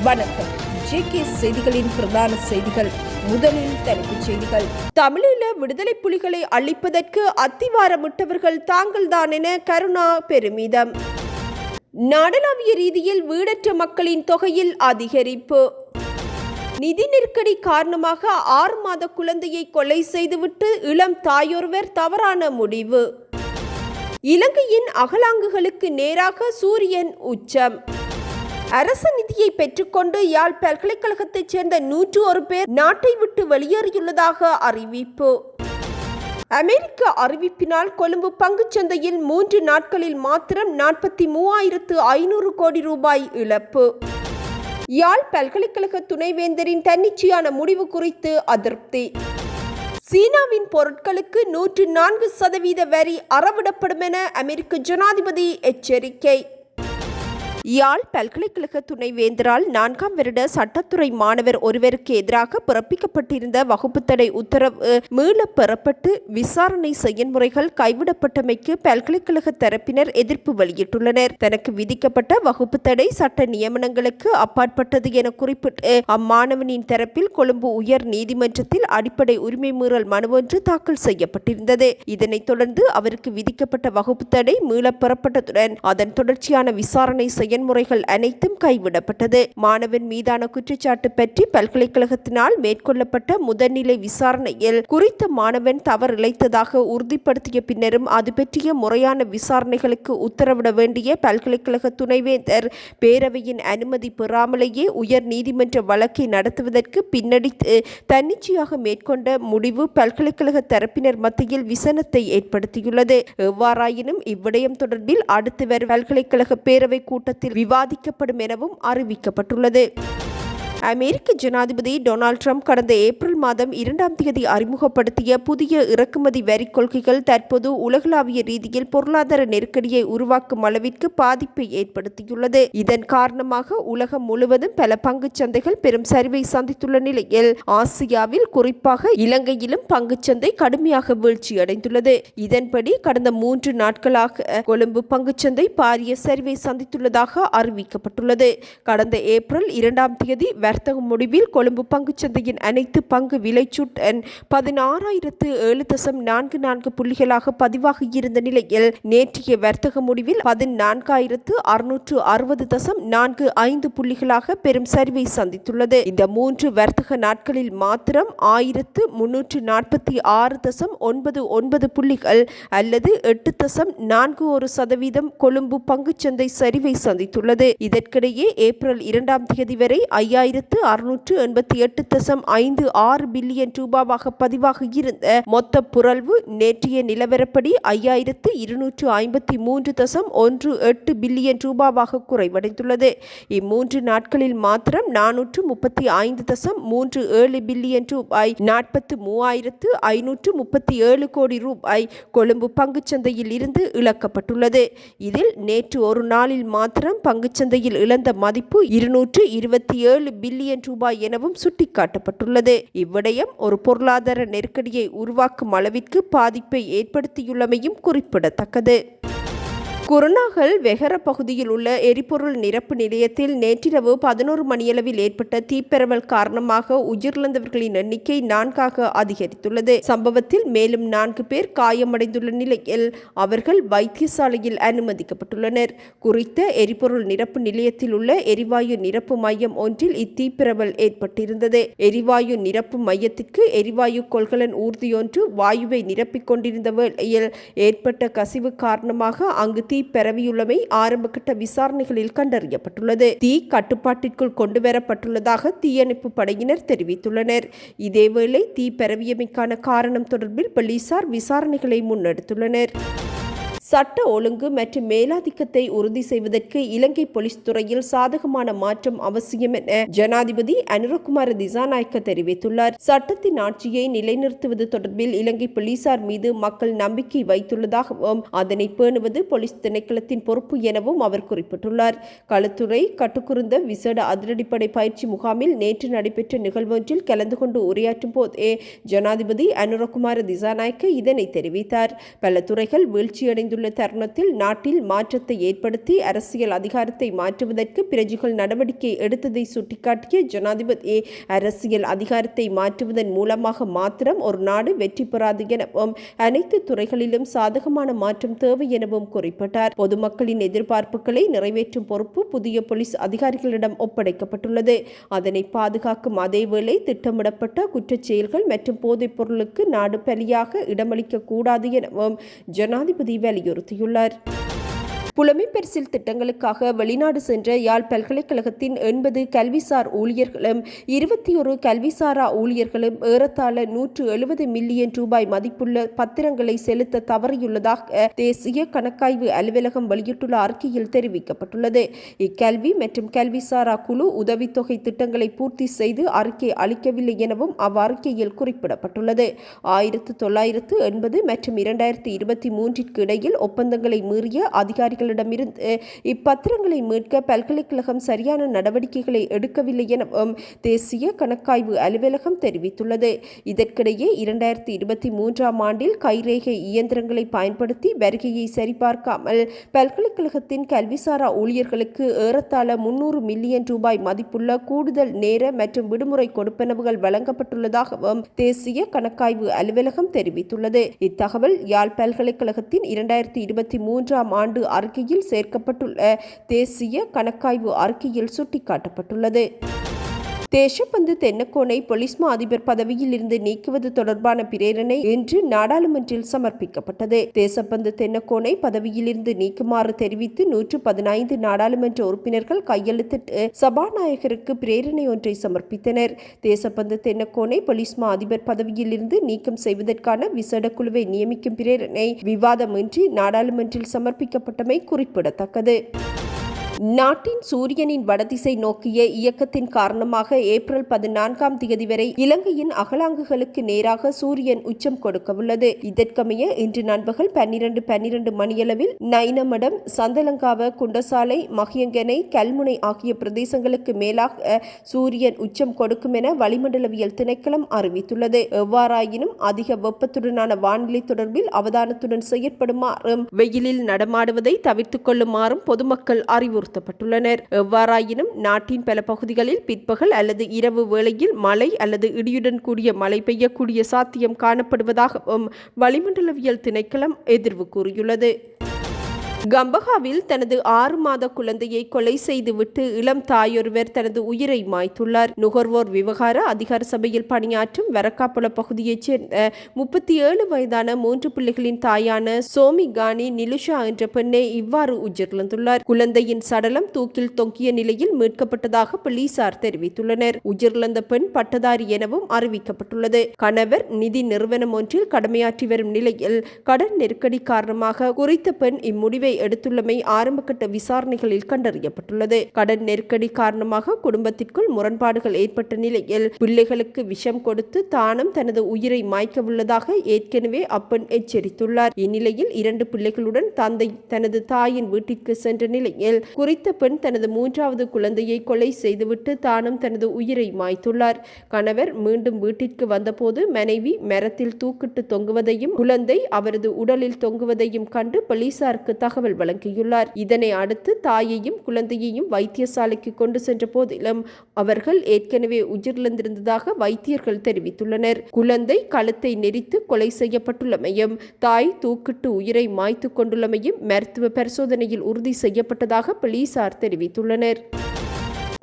வணக்கம். ஜேகே செய்திகளின் பிரதான செய்திகள். முதலில் தலைப்புச் செய்திகள். தமிழீழ விடுதலை புலிகளை அழிப்பதற்கு அத்திவாரமிட்டவர்கள் தாங்கள்தான் என கருணா பெருமிதம். நாடளாவிய ரீதியில் வீடற்ற மக்களின் தொகையில் அதிகரிப்பு. நிதி நெருக்கடி காரணமாக 6 மாத குழந்தையை கொலை செய்துவிட்டு இளம் தாயொருவர் தவறான முடிவு. இலங்கையின் அகலாங்குகளுக்கு நேராக சூரியன் உச்சம். அரச நிதியை பெற்றுக்கொண்டு யாழ் பல்கலைக்கழகத்தைச் சேர்ந்த 101 பேர் நாட்டை விட்டு வெளியேறியுள்ளதாக அறிவிப்பு. அமெரிக்க அறிவிப்பினால் கொழும்பு பங்குச்சந்தையில் 3 நாட்களில் மாத்திரம் 43,500 கோடி ரூபாய் இழப்பு. யாழ் பல்கலைக்கழக துணைவேந்தரின் தன்னிச்சையான முடிவு குறித்து அதிருப்தி. சீனாவின் பொருட்களுக்கு 104% வரி அறவிடப்படும் என அமெரிக்க ஜனாதிபதி எச்சரிக்கை. யாழ் பல்கலைக்கழக துணைவேந்தரால் 4ஆம் வருட சட்டத்துறை மாணவர் ஒருவருக்கு எதிராக பிறப்பிக்கப்பட்டிருந்த வகுப்புத்தடை உத்தரவு மீள பெறப்பட்டு விசாரணை செயல்முறைகள் கைவிடப்பட்டமைக்கு பல்கலைக்கழக தரப்பினர் எதிர்ப்பு வெளியிட்டுள்ளனர். தனக்கு விதிக்கப்பட்ட வகுப்புத்தடை சட்ட நியமனங்களுக்கு அப்பாற்பட்டது என குறிப்பிட்டு அம்மாணவனின் தரப்பில் கொழும்பு உயர் நீதிமன்றத்தில் அடிப்படை உரிமை மீறல் மனு ஒன்று தாக்கல் செய்யப்பட்டிருந்தது. இதனைத் தொடர்ந்து அவருக்கு விதிக்கப்பட்ட வகுப்புத்தடை மீள பெறப்பட்டதுடன் அதன் தொடர்ச்சியான விசாரணை செயல்முறைகள் அனைத்தும் கைவிடப்பட்டது. மாணவன் மீதான குற்றச்சாட்டு பற்றி பல்கலைக்கழகத்தினால் மேற்கொள்ளப்பட்ட முதல்நிலை விசாரணையில் குறித்த மாணவன் தவறிழைத்ததாக உறுதிப்படுத்திய பின்னரும் அது பற்றிய முறையான விசாரணைகளுக்கு உத்தரவிட வேண்டிய பல்கலைக்கழக துணைவேந்தர் பேரவையின் அனுமதி பெறாமலேயே உயர் நீதிமன்ற வழக்கை நடத்துவதற்கு பின்னடித்து தன்னிச்சையாக மேற்கொண்ட முடிவு பல்கலைக்கழக தரப்பினர் மத்தியில் விசனத்தை ஏற்படுத்தியுள்ளது. எவ்வாறாயினும் இவ்விடயம் தொடர்பில் அடுத்து வரும் பல்கலைக்கழக பேரவை கூட்டத்தில் விவாதிக்கப்படும் எனவும் அறிவிக்கப்பட்டுள்ளது. அமெரிக்க ஜனாதிபதி டொனால்ட் ட்ரம்ப் கடந்த ஏப்ரல் மாதம் 2ஆம் தேதி அறிமுகப்படுத்திய புதிய இறக்குமதி வரி கொள்கைகள் தற்போது உலகளாவிய ரீதியில் பொருளாதார நெருக்கடியை உருவாக்கும் அளவிற்கு பாதிப்பை ஏற்படுத்தியுள்ளது. இதன் காரணமாக உலகம் முழுவதும் பல பங்குச் சந்தைகள் பெரும் சரிவை சந்தித்துள்ள நிலையில் ஆசியாவில் குறிப்பாக இலங்கையிலும் பங்குச்சந்தை கடுமையாக வீழ்ச்சியடைந்துள்ளது. இதன்படி கடந்த 3 நாட்களாக கொழும்பு பங்குச்சந்தை பாரிய சரிவை சந்தித்துள்ளதாக அறிவிக்கப்பட்டுள்ளது. கடந்த ஏப்ரல் 2ஆம் தேதி வர்த்தக முடிவில் கொழும்பு பங்குச்சந்தையின் அனைத்து பங்கு விலைச்சுடன் 16,007.44 புள்ளிகளாக பதிவாகியிருந்த நிலையில் நேற்றைய வர்த்தக முடிவில் 14,660.45 புள்ளிகளாக பெரும் சரிவை சந்தித்துள்ளது. இந்த 3 வர்த்தக நாட்களில் மாத்திரம் 1,346.99 புள்ளிகள் அல்லது 8.41% கொழும்பு பங்குச்சந்தை சரிவை சந்தித்துள்ளது. இதற்கிடையே ஏப்ரல் 2ஆம் தேதி வரை 5,688.56 பில்லியன் ரூபாவாக பதிவாக இருந்த மொத்த புரள்வு நேற்றைய நிலவரப்படி 5,253.18 பில்லியன் ரூபாவாக குறைவடைந்துள்ளது. இம்மூன்று நாட்களில் மாத்திரம் 435.37 பில்லியன் ரூபாய் 43,537 கோடி ரூபாய் கொழும்பு பங்குச்சந்தையில் இருந்து இழக்கப்பட்டுள்ளது. இதில் நேற்று ஒரு நாளில் மாத்திரம் பங்குச்சந்தையில் இழந்த மதிப்பு 227 பில்லியன் ரூபாய் எனவும் சுட்டிக்காட்டப்பட்டுள்ளது. இவ்விடயம் ஒரு பொருளாதார நெருக்கடியை உருவாக்கும் அளவிற்கு பாதிப்பை ஏற்படுத்தியுள்ளமையும் குறிப்பிடத்தக்கது. குருநாகல் வெகர பகுதியில் உள்ள எரிபொருள் நிரப்பு நிலையத்தில் நேற்றிரவு 11 மணியளவில் ஏற்பட்ட தீப்பரவல் காரணமாக உயிரிழந்தவர்களின் எண்ணிக்கை 4ஆக அதிகரித்துள்ளது. சம்பவத்தில் மேலும் 4 பேர் காயமடைந்துள்ள நிலையில் அவர்கள் வைத்தியசாலையில் அனுமதிக்கப்பட்டுள்ளனர். குறித்த எரிபொருள் நிரப்பு நிலையத்தில் உள்ள எரிவாயு நிரப்பு மையம் ஒன்றில் இத்தீப்பரவல் ஏற்பட்டிருந்தது. எரிவாயு நிரப்பு மையத்திற்கு எரிவாயு கொள்கலன் ஊர்தியொன்று வாயுவை நிரப்பிக் கொண்டிருந்த வேளையில் ஏற்பட்ட கசிவு காரணமாக அங்கு தீ பரவியுள்ளமை ஆரம்பகட்ட விசாரணைகளில் கண்டறியப்பட்டுள்ளது. தீ கட்டுப்பாட்டிற்குள் கொண்டுவரப்பட்டுள்ளதாக தீயணைப்பு படையினர் தெரிவித்துள்ளனர். இதேவேளை தீ பரவியமைக்கான காரணம் தொடர்பில் போலீசார் விசாரணைகளை முன்னெடுத்துள்ளனர். சட்ட ஒழுங்கு மற்றும் மேலாதிக்கத்தை உறுதி செய்வதற்கு இலங்கை போலீஸ் துறையில் சாதகமான மாற்றம் அவசியம் என ஜனாதிபதி அனுரகுமார திசாநாயக்க தெரிவித்துள்ளார். சட்டத்தின் ஆட்சியை நிலைநிறுத்துவது தொடர்பில் இலங்கை போலீசார் மீது மக்கள் நம்பிக்கை வைத்துள்ளதாகவும் அதனை பேணுவது போலீஸ் திணைக்களத்தின் பொறுப்பு எனவும் அவர் குறிப்பிட்டுள்ளார். களுத்துறை கட்டுக்குருந்த விசேட அதிரடிப்படை பயிற்சி முகாமில் நேற்று நடைபெற்ற நிகழ்வொன்றில் கலந்து கொண்டு உரையாற்றும் போதே ஜனாதிபதி அனுரகுமார திசாநாயக்க இதனை தெரிவித்தார். பல துறைகள் வீழ்ச்சியடைந்துள்ள தெரிவித்துள்ள தருணத்தில் நாட்டில் மாற்றத்தை ஏற்படுத்தி அரசியல் அதிகாரத்தை மாற்றுவதற்கு பிரஜைகள் நடவடிக்கை எடுத்ததை சுட்டிக்காட்டிய ஜனாதிபதி அரசியல் அதிகாரத்தை மாற்றுவதன் மூலமாக மாத்திரம் ஒரு நாடு வெற்றி பெறாது எனவும் அனைத்து துறைகளிலும் சாதகமான மாற்றம் தேவை எனவும் குறிப்பிட்டார். பொதுமக்களின் எதிர்பார்ப்புகளை நிறைவேற்றும் பொறுப்பு புதிய போலீஸ் அதிகாரிகளிடம் ஒப்படைக்கப்பட்டுள்ளது. அதனை பாதுகாக்கும் அதேவேளை திட்டமிடப்பட்ட குற்றச் செயல்கள் மற்றும் போதைப் பொருளுக்கு நாடு பலியாக இடமளிக்க கூடாது எனவும் ஜனாதிபதி வலியுறுத்தியுள்ளார். புலமைப்பரிசில் திட்டங்களுக்காக வெளிநாடு சென்ற யாழ் பல்கலைக்கழகத்தின் 80 கல்விசார் ஊழியர்களும் 21 கல்விசாரா ஊழியர்களும் ஏறத்தாழ 170 மில்லியன் ரூபாய் மதிப்புள்ள பத்திரங்களை செலுத்த தவறியுள்ளதாக தேசிய கணக்காய்வு அலுவலகம் வெளியிட்டுள்ள அறிக்கையில் தெரிவிக்கப்பட்டுள்ளது. இக்கல்வி மற்றும் கல்விசாரா குழு உதவித்தொகை திட்டங்களை பூர்த்தி செய்து அறிக்கை அளிக்கவில்லை எனவும் அவ்வறிக்கையில் குறிப்பிடப்பட்டுள்ளது. 1980 மற்றும் 2023 இடையில் ஒப்பந்தங்களை மீறிய அதிகாரிகள் இருந்து இப்பத்திரங்களை மீட்க பல்கலைக்கழகம் சரியான நடவடிக்கைகளை எடுக்கவில்லை எனவும் தேசிய கணக்காய்வு அலுவலகம் தெரிவித்துள்ளது. இதற்கிடையே 2023 ஆண்டில் கைரேகை இயந்திரங்களை பயன்படுத்தி வருகையை சரிபார்க்காமல் பல்கலைக்கழகத்தின் கல்விசாரா ஊழியர்களுக்கு ஏறத்தாழ 300 மில்லியன் ரூபாய் மதிப்புள்ள கூடுதல் நேர மற்றும் விடுமுறை கொடுப்பனவுகள் வழங்கப்பட்டுள்ளதாகவும் தேசிய கணக்காய்வு அலுவலகம் தெரிவித்துள்ளது. இத்தகவல் யாழ் பல்கலைக்கழகத்தின் 2023 ஆண்டு அறிக்கையில் சேர்க்கப்பட்டுள்ள தேசிய கணக்காய்வு அறிக்கையில் சுட்டிக்காட்டப்பட்டுள்ளது. தேசப்பந்து தென்னக்கோனை பொலிஸ் மா அதிபர் பதவியில் இருந்து நீக்குவது தொடர்பான பிரேரணை இன்று நாடாளுமன்றில் சமர்ப்பிக்கப்பட்டது. தேசப்பந்து தென்னக்கோனை பதவியில் இருந்து நீக்குமாறு தெரிவித்து 115 நாடாளுமன்ற உறுப்பினர்கள் கையெழுத்திட்டு சபாநாயகருக்கு பிரேரணை ஒன்றை சமர்ப்பித்தனர். தேசப்பந்து தென்னக்கோனை பொலிஸ் மா அதிபர் பதவியில் இருந்து நீக்கம் செய்வதற்கான விசேட குழுவை நியமிக்கும் பிரேரணை விவாதமின்றி நாடாளுமன்றில் சமர்ப்பிக்கப்பட்டமை குறிப்பிடத்தக்கது. நாட்டின் சூரியனின் வடதிசை நோக்கிய இயக்கத்தின் காரணமாக ஏப்ரல் 14 வரை இலங்கையின் அகலாங்குகளுக்கு நேராக சூரியன் உச்சம் கொடுக்கவுள்ளது. இதற்கமைய இன்று நண்பகல் 12:12 மணியளவில் நைனமடம், சந்தலங்காவ, குண்டசாலை, மகியங்கனை, கல்முனை ஆகிய பிரதேசங்களுக்கு மேலாக சூரியன் உச்சம் கொடுக்கும் என வளிமண்டலவியல் திணைக்களம் அறிவித்துள்ளது. எவ்வாறாயினும் அதிக வெப்பத்துடனான வானிலை தொடர்பில் அவதானத்துடன் செயற்படுமாறும் வெயிலில் நடமாடுவதை தவிர்த்துக் கொள்ளுமாறும் பொதுமக்கள் அறிவுறுத்தப்பட்டுள்ளனர். எவ்வாறாயினும் நாட்டின் பல பகுதிகளில் பிற்பகல் அல்லது இரவு வேளையில் மழை அல்லது இடியுடன் கூடிய மழை பெய்யக்கூடிய சாத்தியம் காணப்படுவதாகவும் வளிமண்டலவியல் திணைக்களம் எதிர்வு கூறியுள்ளது. கம்பஹாவில் தனது 6 மாத குழந்தையை கொலை செய்துவிட்டு இளம் தாயொருவர் தனது உயிரை மாய்த்துள்ளார். நுகர்வோர் விவகார அதிகார சபையில் பணியாற்றும் வரக்காப்புல பகுதியைச் சேர்ந்த 37 வயதான 3 பிள்ளைகளின் தாயான சோமிகானி நிலுஷா என்ற பெண்ணை இவ்வாறு உயிரிழந்துள்ளார். குழந்தையின் சடலம் தூக்கில் தொங்கிய நிலையில் மீட்கப்பட்டதாக போலீசார் தெரிவித்துள்ளனர். உயிரிழந்த பெண் பட்டதாரி எனவும் அறிவிக்கப்பட்டுள்ளது. கணவர் நிதி நிறுவனம் ஒன்றில் கடமையாற்றி வரும் நிலையில் கடன் நெருக்கடி காரணமாக குறித்த பெண் இம்முடிவை எடுத்துள்ளமை ஆரம்பகட்ட விசாரணைகளில் கண்டறியப்பட்டுள்ளது. கடன் நெருக்கடி காரணமாக குடும்பத்திற்குள் முரண்பாடுகள் ஏற்பட்ட நிலையில் பிள்ளைகளுக்கு விஷம் கொடுத்து தானும் தனது உயிரை மாய்க்க உள்ளதாக ஏற்கனவே அப்பெண் எச்சரித்துள்ளார். இந்நிலையில் 2 பிள்ளைகளுடன் தந்தை தனது தாயின் வீட்டிற்கு சென்ற நிலையில் குறித்த பெண் தனது 3வது குழந்தையை கொலை செய்துவிட்டு தானும் தனது உயிரை மாய்த்துள்ளார். கணவர் மீண்டும் வீட்டிற்கு வந்தபோது மனைவி மரத்தில் தூக்கிட்டு தொங்குவதையும் குழந்தை அவரது உடலில் தொங்குவதையும் கண்டு போலீசாருக்கு தகவல் வழங்கியுள்ளார். இதனை அடுத்து தாயையும் குழந்தையையும் வைத்தியசாலைக்கு கொண்டு சென்ற போதிலும் அவர்கள் ஏற்கனவே உயிரிழந்திருந்ததாக வைத்தியர்கள் தெரிவித்துள்ளனர். குழந்தை கழுத்தை நெரித்து கொலை செய்யப்பட்டுள்ளமையும் தாய் தூக்கிட்டு உயிரை மாய்த்து கொண்டுள்ளமையும் மருத்துவ பரிசோதனையில் உறுதி செய்யப்பட்டதாக போலீசார் தெரிவித்துள்ளனர்.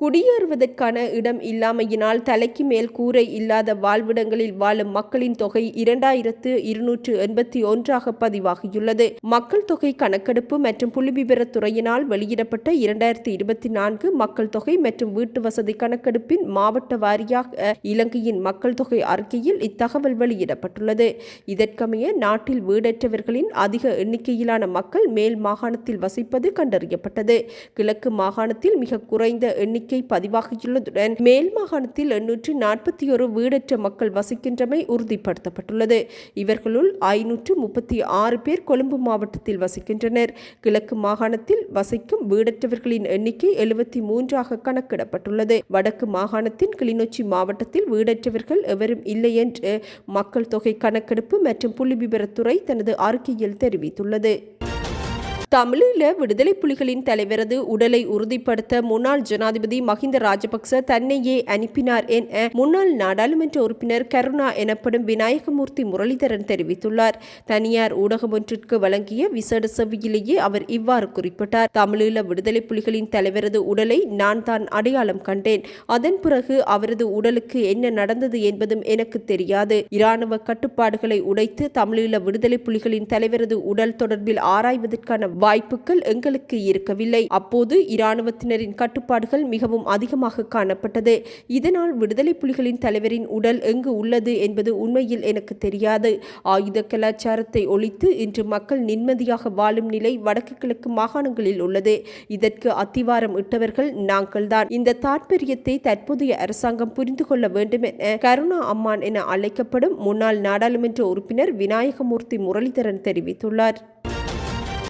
குடியேறுவதற்கான இடம் இல்லாமையினால் தலைக்கு மேல் கூரை இல்லாத வாழ்விடங்களில் வாழும் மக்களின் தொகை 2281 பதிவாகியுள்ளது. மக்கள் தொகை கணக்கெடுப்பு மற்றும் புள்ளிவிவரத்துறையினால் வெளியிடப்பட்ட 2024 மக்கள் தொகை மற்றும் வீட்டு வசதி கணக்கெடுப்பின் மாவட்ட வாரியாக இலங்கையின் மக்கள் தொகை அறிக்கையில் இத்தகவல் வெளியிடப்பட்டுள்ளது. இதற்கமைய நாட்டில் வீடற்றவர்களின் அதிக எண்ணிக்கையிலான மக்கள் மேல் மாகாணத்தில் வசிப்பது கண்டறியப்பட்டது. கிழக்கு மாகாணத்தில் மிக குறைந்த எண்ணிக்கை பதிவாகியுள்ளதுடன் மேல் மாகாணத்தில் 841 வீடற்ற மக்கள் வசிக்கின்றமை உறுதிப்படுத்தப்பட்டுள்ளது. இவர்களுள் 536 பேர் கொழும்பு மாவட்டத்தில் வசிக்கின்றனர். கிழக்கு மாகாணத்தில் வசிக்கும் வீடற்றவர்களின் எண்ணிக்கை 73 கணக்கிடப்பட்டுள்ளது. வடக்கு மாகாணத்தின் கிளிநொச்சி மாவட்டத்தில் வீடற்றவர்கள் எவரும் இல்லை என்று மக்கள் தொகை கணக்கெடுப்பு மற்றும் புள்ளிவிவரத்துறை தனது அறிக்கையில் தெரிவித்துள்ளது. தமிழீழ விடுதலை புலிகளின் தலைவரது உடலை உறுதிப்படுத்த முன்னாள் ஜனாதிபதி மஹிந்த ராஜபக்ச தன்னையே அனுப்பினார் என முன்னாள் நாடாளுமன்ற உறுப்பினர் கருணா எனப்படும் விநாயகமூர்த்தி முரளிதரன் தெரிவித்துள்ளார். தனியார் ஊடகம் ஒன்றிற்கு வழங்கிய விசேட செவ்வியிலேயே அவர் இவ்வாறு குறிப்பிட்டார். தமிழீழ விடுதலை புலிகளின் தலைவரது உடலை நான் தான் அடையாளம் கண்டேன். அதன் பிறகு அவரது உடலுக்கு என்ன நடந்தது என்பதும் எனக்கு தெரியாது. இராணுவ கட்டுப்பாடுகளை உடைத்து தமிழீழ விடுதலை புலிகளின் தலைவரது உடல் தொடர்பில் ஆராய்வதற்கான வாய்ப்புகள் எங்களுக்கு இருக்கவில்லை. அப்போது இராணுவத்தினரின் கட்டுப்பாடுகள் மிகவும் அதிகமாக காணப்பட்டது. இதனால் விடுதலை புலிகளின் தலைவரின் உடல் எங்கு உள்ளது என்பது உண்மையில் எனக்கு தெரியாது. ஆயுத கலாச்சாரத்தை ஒழித்து இன்று மக்கள் நிம்மதியாக வாழும் நிலை வடக்கு கிழக்கு மாகாணங்களில் உள்ளது. இதற்கு அத்திவாரம் இட்டவர்கள் நாங்கள்தான். இந்த தாற்பயத்தை தற்போதைய அரசாங்கம் புரிந்து கொள்ள வேண்டும் என கருணா அம்மான் என அழைக்கப்படும் முன்னாள் நாடாளுமன்ற உறுப்பினர் விநாயகமூர்த்தி முரளிதரன் தெரிவித்துள்ளார்.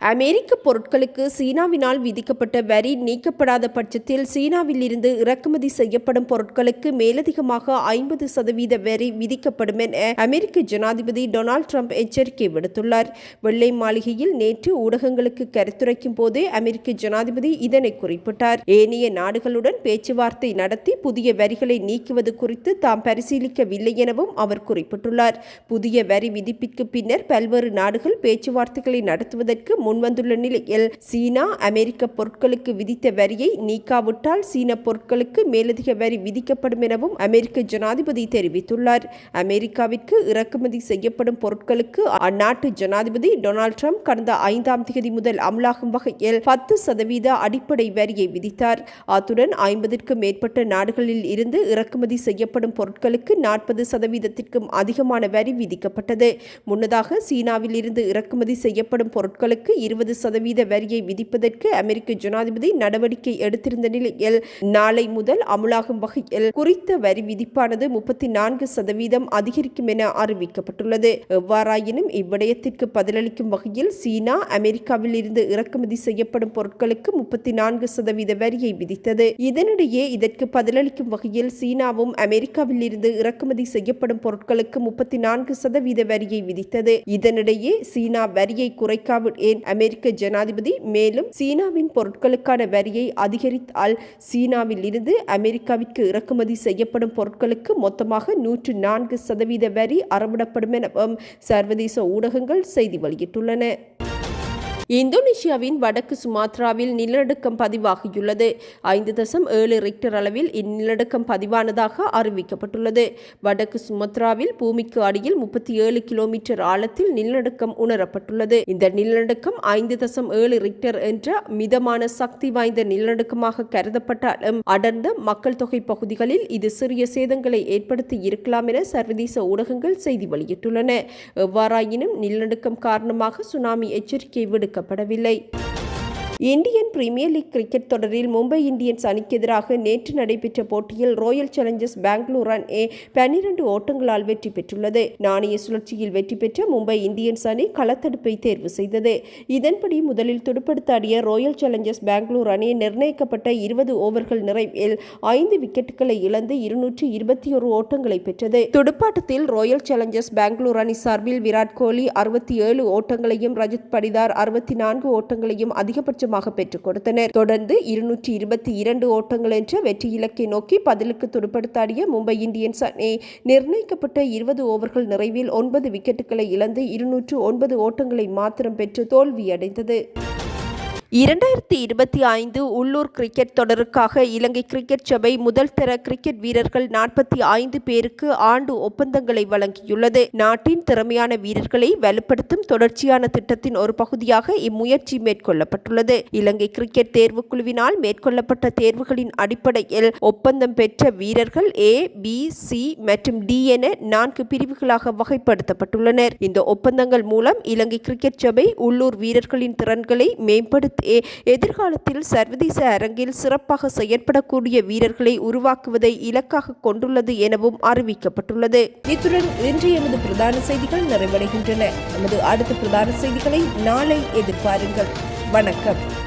அமெரிக்க பொருட்களுக்கு சீனாவினால் விதிக்கப்பட்ட வரி நீக்கப்படாத பட்சத்தில் சீனாவில் இருந்து இறக்குமதி செய்யப்படும் பொருட்களுக்கு மேலதிகமாக 50% வரி விதிக்கப்படும் என அமெரிக்க ஜனாதிபதி டொனால்ட் ட்ரம்ப் எச்சரிக்கை விடுத்துள்ளார். வெள்ளை மாளிகையில் நேற்று ஊடகங்களுக்கு கருத்துரைக்கும் போதே அமெரிக்க ஜனாதிபதி இதனை குறிப்பிட்டார். ஏனைய நாடுகளுடன் பேச்சுவார்த்தை நடத்தி புதிய வரிகளை நீக்குவது குறித்து தாம் பரிசீலிக்கவில்லை எனவும் அவர் குறிப்பிட்டுள்ளார். புதிய வரி விதிப்பிற்கு பின்னர் பல்வேறு நாடுகள் பேச்சுவார்த்தைகளை நடத்துவதற்கு முன்வந்துள்ள நிலையில் சீனா அமெரிக்க பொருட்களுக்கு விதித்த வரியை நீக்காவிட்டால் சீன பொருட்களுக்கு மேலதிக வரி விதிக்கப்படும் எனவும் அமெரிக்க ஜனாதிபதி தெரிவித்துள்ளார். அமெரிக்காவிற்கு இறக்குமதி செய்யப்படும் பொருட்களுக்கு அந்நாட்டு ஜனாதிபதி டொனால்ட் ட்ரம்ப் கடந்த 5ஆம் தேதி முதல் அமலாகும் வகையில் 10% அடிப்படை வரியை விதித்தார். அத்துடன் 50க்கும் மேற்பட்ட நாடுகளில் இருந்து இறக்குமதி செய்யப்படும் பொருட்களுக்கு 40%க்கும் அதிகமான வரி விதிக்கப்பட்டது. முன்னதாக சீனாவில் இருந்து இறக்குமதி செய்யப்படும் பொருட்களுக்கு 20% வரியை விதிப்பதற்கு அமெரிக்க ஜனாதிபதி நடவடிக்கை எடுத்திருந்த நிலையில் நாளை முதல் அமலாகும் வகையில் குறித்த வரி விதிப்பானது 34% அதிகரிக்கும் என அறிவிக்கப்பட்டுள்ளது. எவ்வாறாயினும் இவ்விடயத்திற்கு பதிலளிக்கும் வகையில் சீனா அமெரிக்காவில் இருந்து இறக்குமதி செய்யப்படும் பொருட்களுக்கு 34% வரியை விதித்தது. இதனிடையே இதற்கு பதிலளிக்கும் வகையில் சீனாவும் அமெரிக்காவில் இருந்து இறக்குமதி செய்யப்படும் பொருட்களுக்கு 34% வரியை விதித்தது. இதனிடையே சீனா வரியை குறைக்காவிட் ஏன் அமெரிக்க ஜனாதிபதி மேலும் சீனாவின் பொருட்களுக்கான வரியை அதிகரித்தால் சீனாவில் இருந்து அமெரிக்காவிற்கு இறக்குமதி செய்யப்படும் பொருட்களுக்கு மொத்தமாக 104% வரி அறவிடப்படும் எனவும் சர்வதேச ஊடகங்கள் செய்தி வெளியிட்டுள்ளன. இந்தோனேஷியாவின் வடக்கு சுமாத்ராவில் நிலநடுக்கம் பதிவாகியுள்ளது. 5.7 ரிக்டர் அளவில் இந்நிலநடுக்கம் பதிவானதாக அறிவிக்கப்பட்டுள்ளது. வடக்கு சுமத்ராவில் பூமிக்கு அடியில் 37 கிலோமீட்டர் ஆழத்தில் நிலநடுக்கம் உணரப்பட்டுள்ளது. இந்த நிலநடுக்கம் 5.7 ரிக்டர் என்ற மிதமான சக்தி வாய்ந்த நிலநடுக்கமாக கருதப்பட்டாலும் அடர்ந்த மக்கள் தொகை பகுதிகளில் இது சிறிய சேதங்களை ஏற்படுத்தி இருக்கலாம் என சர்வதேச ஊடகங்கள் செய்தி வெளியிட்டுள்ளன. எவ்வாறாயினும் நிலநடுக்கம் காரணமாக சுனாமி எச்சரிக்கை விடுக்கப்படவில்லை. இந்தியன் பிரீமியர் லீக் கிரிக்கெட் தொடரில் மும்பை இந்தியன்ஸ் அணிக்கு எதிராக நேற்று நடைபெற்ற போட்டியில் ராயல் சேலஞ்சர்ஸ் பெங்களூரு அணி 12 ஓட்டங்களால் வெற்றி பெற்றுள்ளது. நாணய சுழற்சியில் வெற்றி பெற்ற மும்பை இந்தியன்ஸ் அணி களத்தடுப்பை தேர்வு செய்தது. இதன்படி முதலில் துடுப்படுத்த ஆடிய ராயல் சேலஞ்சர்ஸ் பெங்களூரு அணி நிர்ணயிக்கப்பட்ட 20 ஓவர்கள் நிறைவில் 5 விக்கெட்டுகளை இழந்து 221 ஓட்டங்களை பெற்றது. துடுப்பாட்டத்தில் ராயல் சேலஞ்சர்ஸ் பெங்களூரு அணி சார்பில் விராட் கோலி 67 ஓட்டங்களையும் ரஜத் படிதார் 64 ஓட்டங்களையும் அதிகபட்ச பெற்றுக் கொடுத்தனர். தொடர்ந்து 222 ஓட்டங்கள் என்ற வெற்றி இலக்கை நோக்கி பதிலுக்கு துடுப்படுத்தாடிய மும்பை இந்தியன்ஸ் அணி நிர்ணயிக்கப்பட்ட 20 ஓவர்கள் நிறைவில் 9 விக்கெட்டுகளை இழந்து 209 ஓட்டங்களை மாத்திரம் பெற்று தோல்வியடைந்தது. 2025 உள்ளூர் கிரிக்கெட் தொடருக்காக இலங்கை கிரிக்கெட் சபை முதல் தர கிரிக்கெட் வீரர்கள் 45 பேருக்கு ஆண்டு ஒப்பந்தங்களை வழங்கியுள்ளது. நாட்டின் திறமையான வீரர்களை வலுப்படுத்தும் தொடர்ச்சியான திட்டத்தின் ஒரு பகுதியாக இம்முயற்சி மேற்கொள்ளப்பட்டுள்ளது. இலங்கை கிரிக்கெட் தேர்வுக்குழுவினால் மேற்கொள்ளப்பட்ட தேர்வுகளின் அடிப்படையில் ஒப்பந்தம் பெற்ற வீரர்கள் A, B, C மற்றும் D என 4 பிரிவுகளாக வகைப்படுத்தப்பட்டுள்ளனர். இந்த ஒப்பந்தங்கள் மூலம் இலங்கை கிரிக்கெட் சபை உள்ளூர் வீரர்களின் திறன்களை மேம்படுத்த எதிர்காலத்தில் சர்வதேச அரங்கில் சிறப்பாக செயற்படக்கூடிய வீரர்களை உருவாக்குவதை இலக்காக கொண்டுள்ளது எனவும் அறிவிக்கப்பட்டுள்ளது. இத்துடன் இன்றைய எமது பிரதான செய்திகள் நிறைவடைகின்றன. நமது அடுத்த பிரதான செய்திகளை நாளை எதிர்பாருங்கள். வணக்கம்.